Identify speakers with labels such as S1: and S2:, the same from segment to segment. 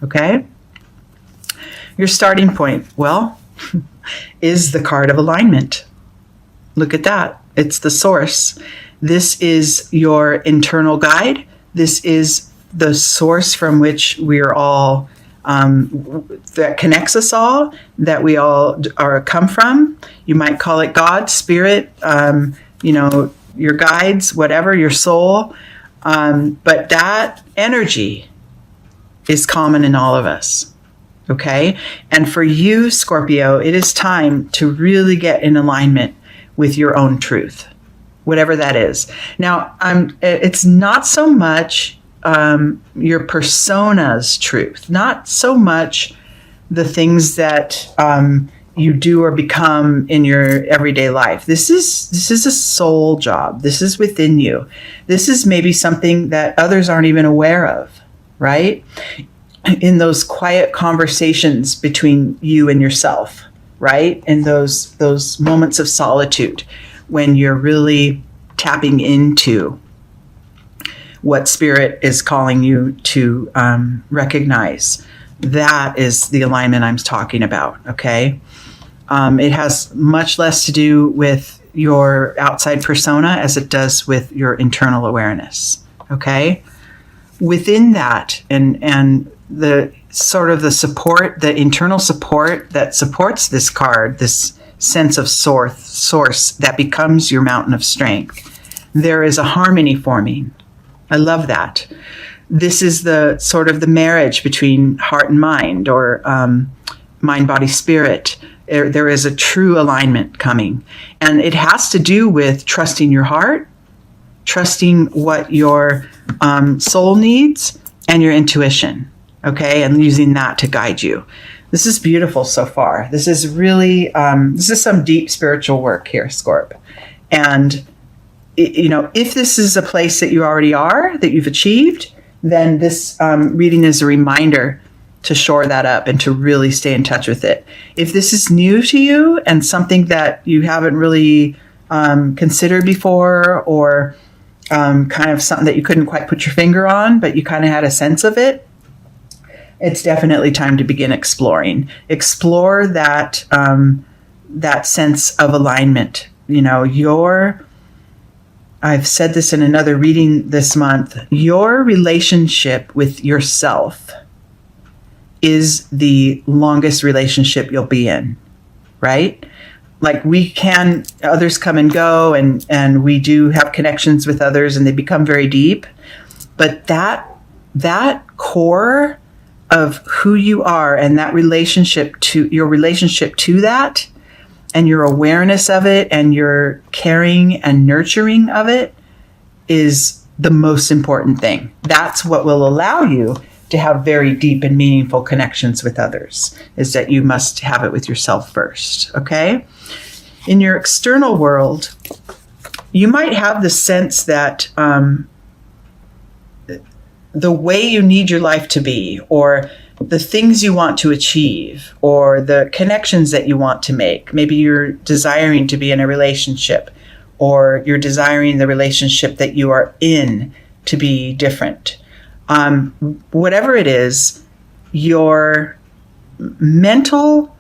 S1: Okay? Your starting point, well, is the card of alignment. Look at that. It's the source. This is your internal guide. This is the source from which we are all, that connects us all, that we all are come from. You might call it God, spirit, your guides, whatever, your soul. But that energy is common in all of us. Okay? And for you, Scorpio, it is time to really get in alignment with your own truth, whatever that is. Now, it's not so much your persona's truth, not so much the things that you do or become in your everyday life. This is a soul job. This is within you. This is maybe something that others aren't even aware of, right? In those quiet conversations between you and yourself, right? In those moments of solitude when you're really tapping into what spirit is calling you to recognize. That is the alignment I'm talking about, okay? It has much less to do with your outside persona as it does with your internal awareness, okay? Within that, and the sort of the support, the internal support that supports this card, this sense of source that becomes your mountain of strength, there is a harmony forming. I love that. This is the sort of the marriage between heart and mind, or mind, body, spirit. There is a true alignment coming. And it has to do with trusting your heart, trusting what your soul needs, and your intuition, okay? And using that to guide you. This is beautiful so far. This is really, this is some deep spiritual work here, Scorp. And, if this is a place that you already are, that you've achieved, then this reading is a reminder to shore that up and to really stay in touch with it. If this is new to you and something that you haven't really considered before, or kind of something that you couldn't quite put your finger on, but you kind of had a sense of it, it's definitely time to begin exploring. Explore that that sense of alignment. I've said this in another reading this month, your relationship with yourself is the longest relationship you'll be in, right? Like others come and go, and we do have connections with others and they become very deep. But that core of who you are and that relationship to that, and your awareness of it and your caring and nurturing of it is the most important thing. That's what will allow you to have very deep and meaningful connections with others, is that you must have it with yourself first, okay? In your external world, you might have the sense that the way you need your life to be, or the things you want to achieve, or the connections that you want to make. Maybe you're desiring to be in a relationship, or you're desiring the relationship that you are in to be different. Whatever it is, your mental,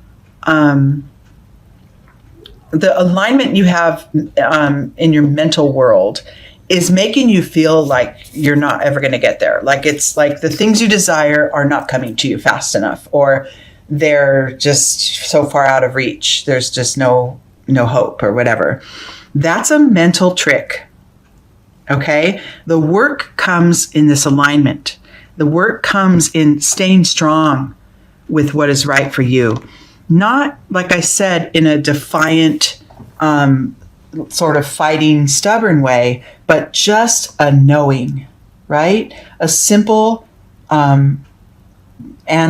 S1: the alignment you have in your mental world is making you feel like you're not ever going to get there. Like it's like the things you desire are not coming to you fast enough, or they're just so far out of reach. There's just no hope or whatever. That's a mental trick. Okay? The work comes in this alignment. The work comes in staying strong with what is right for you. Not, like I said, in a defiant, sort of fighting, stubborn way, but just a knowing, right? A simple and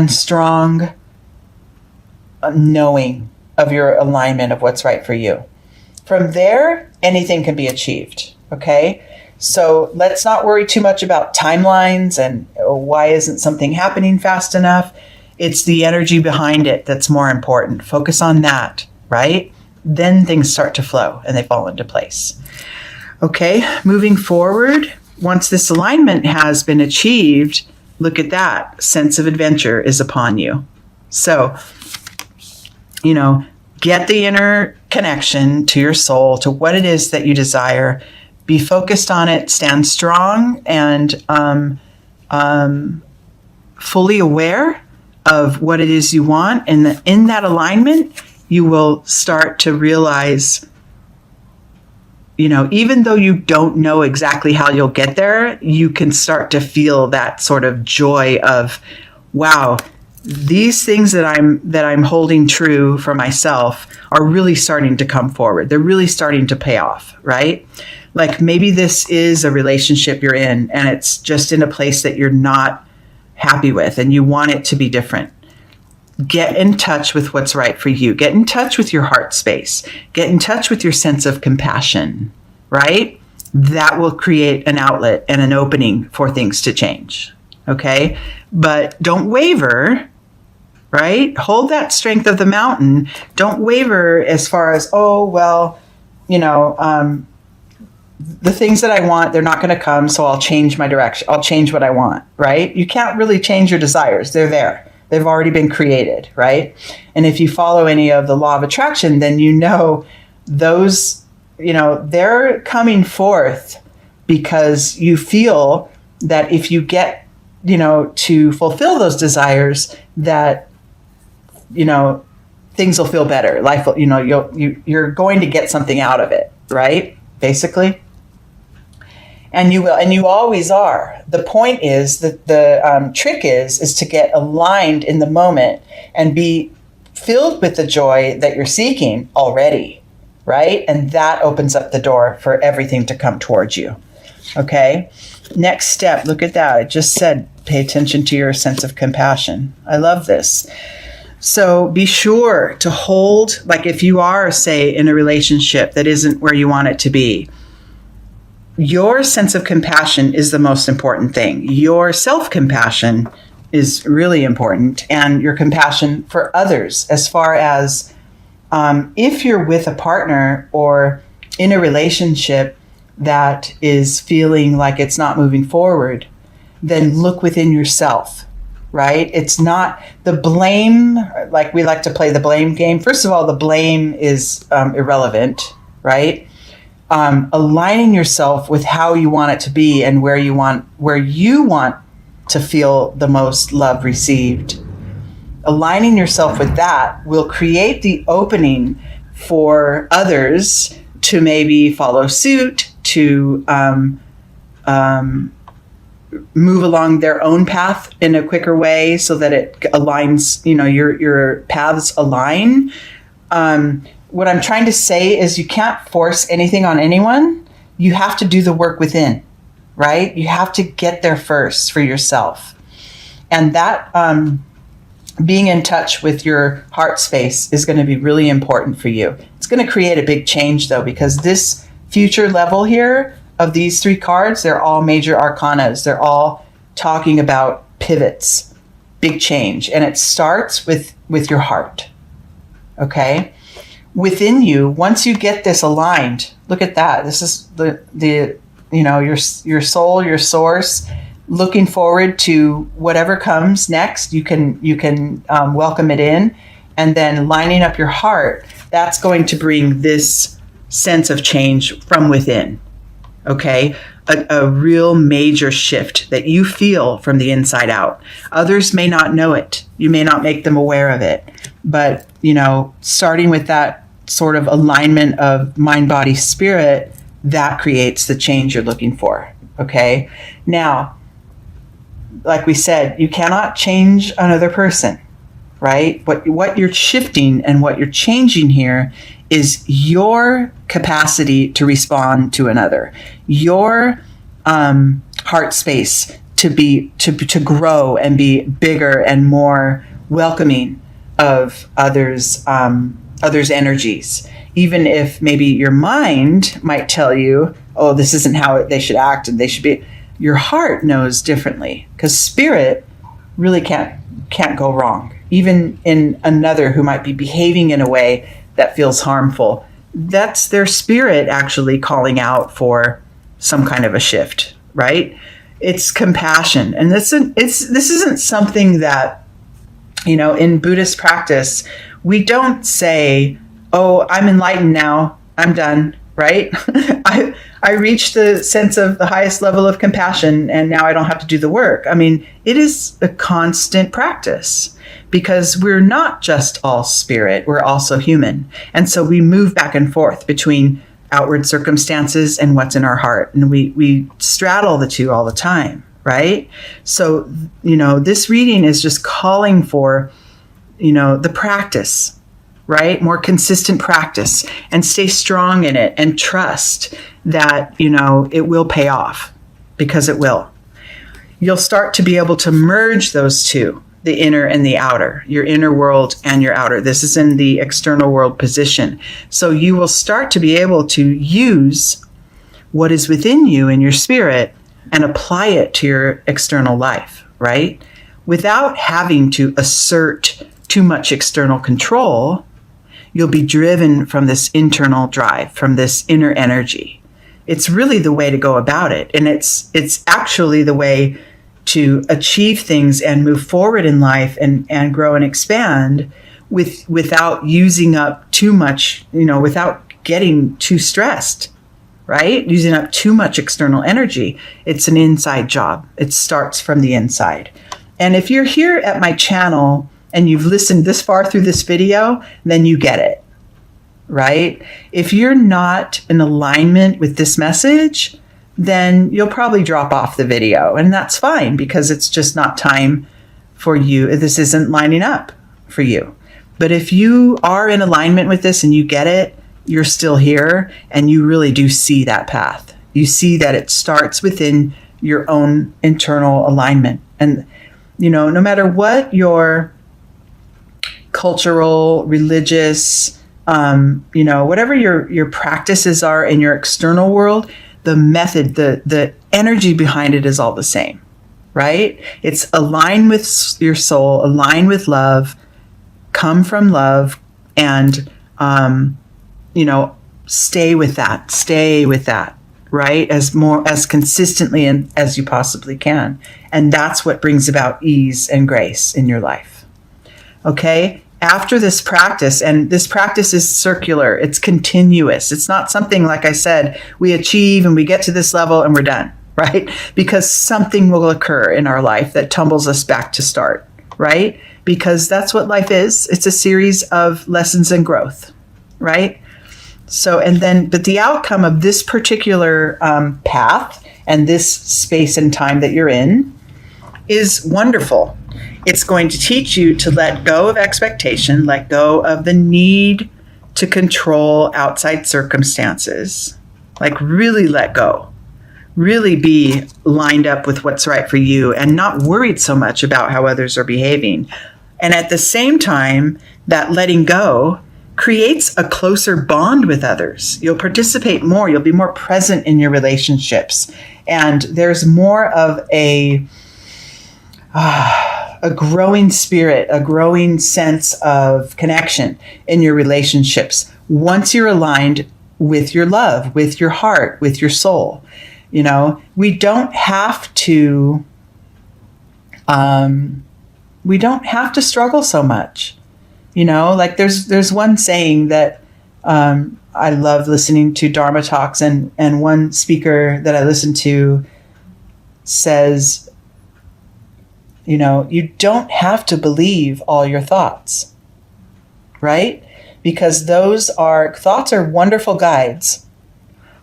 S1: strong knowing of your alignment of what's right for you. From there, anything can be achieved, okay? So let's not worry too much about timelines and why isn't something happening fast enough. It's the energy behind it that's more important. Focus on that, right? Then things start to flow and they fall into place. Okay, moving forward, once this alignment has been achieved, Look at that. Sense of adventure is upon you. So, get the inner connection to your soul, to what it is that you desire. Be focused on it. Stand strong and fully aware of what it is you want. And in that alignment, you will start to realize, even though you don't know exactly how you'll get there, you can start to feel that sort of joy of, wow, these things that I'm holding true for myself are really starting to come forward. They're really starting to pay off, right? Like maybe this is a relationship you're in and it's just in a place that you're not happy with and you want it to be different. Get in touch with what's right for you. Get in touch with your heart space. Get in touch with your sense of compassion, right? That will create an outlet and an opening for things to change. Okay? But don't waver, right? Hold that strength of the mountain. Don't waver as far as, the things that I want, they're not going to come, so I'll change my direction. I'll change what I want, right? You can't really change your desires. They're there. They've already been created, right? And if you follow any of the law of attraction, then those, they're coming forth because you feel that if you get, to fulfill those desires, that, things will feel better. Life will, you're going to get something out of it, right? Basically. And you will, and you always are. The point is that the trick is to get aligned in the moment and be filled with the joy that you're seeking already, right? And that opens up the door for everything to come towards you. Okay. Next step. Look at that. It just said, pay attention to your sense of compassion. I love this. So be sure to hold, like if you are, say, in a relationship that isn't where you want it to be, your sense of compassion is the most important thing. Your self-compassion is really important, and your compassion for others, as far as if you're with a partner or in a relationship that is feeling like it's not moving forward, then look within yourself, right? It's not the blame, like we like to play the blame game. First of all, the blame is irrelevant, right? Aligning yourself with how you want it to be and where you want to feel the most love received. Aligning yourself with that will create the opening for others to maybe follow suit, to move along their own path in a quicker way so that it aligns, your paths align. What I'm trying to say is you can't force anything on anyone. You have to do the work within, right? You have to get there first for yourself. And that being in touch with your heart space is going to be really important for you. It's going to create a big change, though, because this future level here of these 3 cards, they're all major arcanas. They're all talking about pivots, big change. And it starts with your heart, okay? Within you, once you get this aligned, look at that. This is your soul, your source, looking forward to whatever comes next. You can welcome it in, and then lining up your heart. That's going to bring this sense of change from within. Okay, a real major shift that you feel from the inside out. Others may not know it. You may not make them aware of it, but starting with that sort of alignment of mind, body, spirit, that creates the change you're looking for. Okay. Now, like we said, you cannot change another person, right? What you're shifting and what you're changing here is your capacity to respond to another, your heart space to grow and be bigger and more welcoming of others' energies. Even if maybe your mind might tell you, oh, this isn't how they should act and they should be, your heart knows differently, because spirit really can't go wrong. Even in another who might be behaving in a way that feels harmful, that's their spirit actually calling out for some kind of a shift, right? It's compassion. And this isn't something that, in Buddhist practice, we don't say, oh, I'm enlightened now, I'm done, right? I reached the sense of the highest level of compassion and now I don't have to do the work. I mean, it is a constant practice because we're not just all spirit, we're also human. And so we move back and forth between outward circumstances and what's in our heart. And we straddle the two all the time, right? So, this reading is just calling for, the practice, right? More consistent practice, and stay strong in it and trust that, it will pay off, because it will. You'll start to be able to merge those two, the inner and the outer, your inner world and your outer. This is in the external world position. So you will start to be able to use what is within you in your spirit and apply it to your external life, right? Without having to assert too much external control. You'll be driven from this internal drive, from this inner energy. It's really the way to go about it. And it's actually the way to achieve things and move forward in life and grow and expand without using up too much, without getting too stressed, right? Using up too much external energy. It's an inside job. It starts from the inside. And if you're here at my channel and you've listened this far through this video, then you get it, right? If you're not in alignment with this message, then you'll probably drop off the video. And that's fine, because it's just not time for you. This isn't lining up for you. But if you are in alignment with this and you get it, you're still here and you really do see that path. You see that it starts within your own internal alignment. And, no matter what your cultural, religious, whatever your practices are in your external world, the method, the energy behind it is all the same, right? It's align with your soul, align with love, come from love, and, stay with that, right? As consistently and as you possibly can. And that's what brings about ease and grace in your life. Okay? After this practice, and this practice is circular, it's continuous. It's not something, like I said, we achieve and we get to this level and we're done, right? Because something will occur in our life that tumbles us back to start, right? Because that's what life is. It's a series of lessons and growth, right? So, but the outcome of this particular path and this space and time that you're in is wonderful. It's going to teach you to let go of expectation, let go of the need to control outside circumstances, like really let go, really be lined up with what's right for you and not worried so much about how others are behaving. And at the same time, that letting go creates a closer bond with others. You'll participate more. You'll be more present in your relationships. And there's more of a growing spirit, a growing sense of connection in your relationships once you're aligned with your love, with your heart, with your soul. We don't have to struggle so much. Like there's one saying that I love listening to Dharma talks, and one speaker that I listen to says, you don't have to believe all your thoughts, right? Because thoughts are wonderful guides,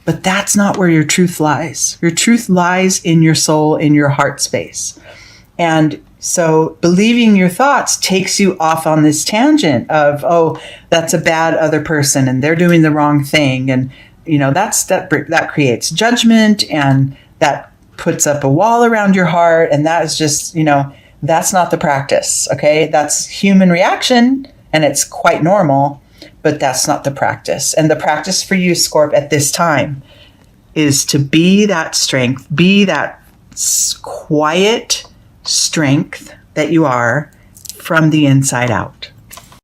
S1: but that's not where your truth lies. Your truth lies in your soul, in your heart space. And so believing your thoughts takes you off on this tangent of, oh, that's a bad other person and they're doing the wrong thing. And, that creates judgment, and that puts up a wall around your heart. And that is just, that's not the practice. Okay. That's human reaction and it's quite normal, but that's not the practice. And the practice for you, Scorp, at this time is to be that strength, be that quiet strength that you are from the inside out.